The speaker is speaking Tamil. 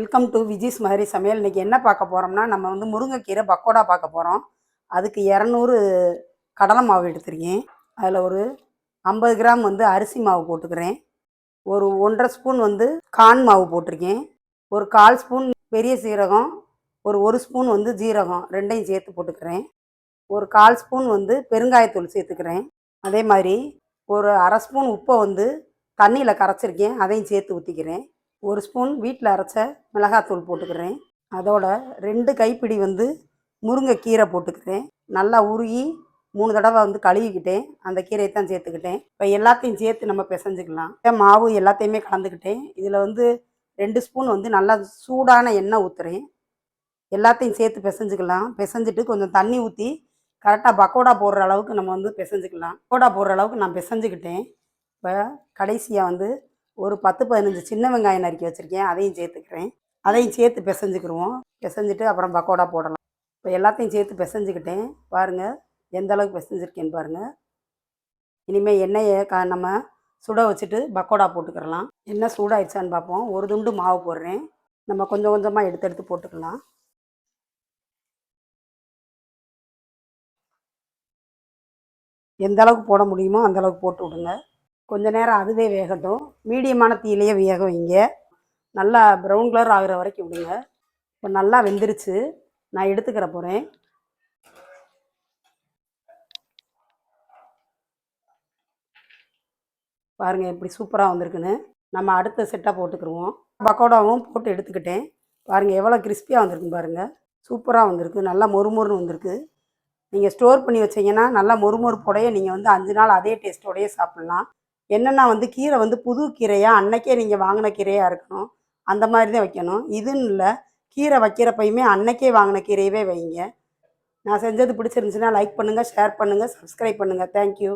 வெல்கம் டு விஜிஸ் மாதிரி சமையல். இன்றைக்கி என்ன பார்க்க போகிறோம்னா, நம்ம வந்து முருங்கைக்கீரை பக்கோடா பார்க்க போகிறோம். அதுக்கு 200 கடலை மாவு எடுத்துருக்கேன். அதில் ஒரு 50 கிராம் வந்து அரிசி மாவு போட்டுக்கிறேன். ஒரு 1½ ஸ்பூன் வந்து கார்ன் மாவு போட்டிருக்கேன். ஒரு 1/4 ஸ்பூன் பெரிய சீரகம், ஒரு ஸ்பூன் வந்து ஜீரகம் ரெண்டையும் சேர்த்து போட்டுக்கிறேன். ஒரு 1/4 ஸ்பூன் வந்து பெருங்காயத்தூள் சேர்த்துக்கிறேன். அதே மாதிரி ஒரு 1/2 ஸ்பூன் உப்பை வந்து தண்ணியில் கரைச்சிருக்கேன், அதையும் சேர்த்து ஊற்றிக்கிறேன். ஒரு ஸ்பூன் வீட்டில் அரைச்ச மிளகாத்தூள் போட்டுக்கிறேன். அதோட 2 கைப்பிடி வந்து முருங்கைக்கீரை போட்டுக்கிறேன். நல்லா உருகி 3 தடவை வந்து கழுவிக்கிட்டேன். அந்த கீரையை தான் சேர்த்துக்கிட்டேன். இப்போ எல்லாத்தையும் சேர்த்து நம்ம பிசைஞ்சிக்கலாம். மாவு எல்லாத்தையுமே கலந்துக்கிட்டேன். இதில் வந்து 2 ஸ்பூன் வந்து நல்லா சூடான எண்ணெய் ஊற்றுறேன். எல்லாத்தையும் சேர்த்து பிசைஞ்சிக்கலாம். பிசைஞ்சிட்டு கொஞ்சம் தண்ணி ஊற்றி கரெக்டாக பக்கோடா போடுற அளவுக்கு நம்ம வந்து பிசைஞ்சிக்கலாம். பக்கோடா போடுற அளவுக்கு நான் பிசைஞ்சிக்கிட்டேன். இப்போ கடைசியாக வந்து ஒரு 10-15 சின்ன வெங்காயம் நறுக்கி வச்சுருக்கேன், அதையும் சேர்த்துக்கிறேன். அதையும் சேர்த்து பிசைஞ்சுக்கிடுவோம். பிசைஞ்சிட்டு அப்புறம் பக்கோடா போடலாம். இப்போ எல்லாத்தையும் சேர்த்து பிசைஞ்சுக்கிட்டேன். பாருங்கள் எந்த அளவுக்கு பிசைஞ்சிருக்கேன்னு பாருங்கள். இனிமேல் எண்ணெயை நம்ம சுட வச்சுட்டு பக்கோடா போட்டுக்கிறலாம். எண்ணெய் சூடாயிடுச்சான்னு பார்ப்போம். ஒரு துண்டு மாவு போடுறேன். நம்ம கொஞ்சம் கொஞ்சமாக எடுத்து போட்டுக்கலாம். எந்த அளவுக்கு போட முடியுமோ அந்த அளவுக்கு போட்டு விடுங்க. கொஞ்ச நேரம் அதுவே வேகட்டும். மீடியமான தீயிலேயே வேக வைங்க. நல்லா ப்ரௌன் கலர் ஆகிற வரைக்கும் விடுங்க. இப்போ நல்லா வெந்துருச்சு. நான் எடுத்துக்கிற போகிறேன். பாருங்கள் எப்படி சூப்பராக வந்திருக்குன்னு. நம்ம அடுத்த செட்டாக போட்டுக்கிடுவோம். பக்கோடாவும் போட்டு எடுத்துக்கிட்டேன். பாருங்கள் எவ்வளோ கிறிஸ்பியாக வந்திருக்குன்னு பாருங்கள். சூப்பராக வந்திருக்கு. நல்லா மொறுமொறுன்னு வந்திருக்கு. நீங்கள் ஸ்டோர் பண்ணி வச்சிங்கன்னா நல்லா மொறுமொறுப்போடையே நீங்கள் வந்து 5 நாள் அதே டேஸ்ட்டோடையே சாப்பிட்லாம். என்னென்னா வந்து கீரை வந்து புது கீரையாக அன்னைக்கே நீங்கள் வாங்கின கீரையாக இருக்கணும். அந்த மாதிரி தான் வைக்கணும். இதுன்னு இல்லை, கீரை வைக்கிறப்பையுமே அன்னைக்கே வாங்கின கீரையவே வைங்க. நான் செஞ்சது பிடிச்சிருந்துச்சுன்னா லைக் பண்ணுங்கள், ஷேர் பண்ணுங்கள், சப்ஸ்கிரைப் பண்ணுங்கள். தேங்க்யூ.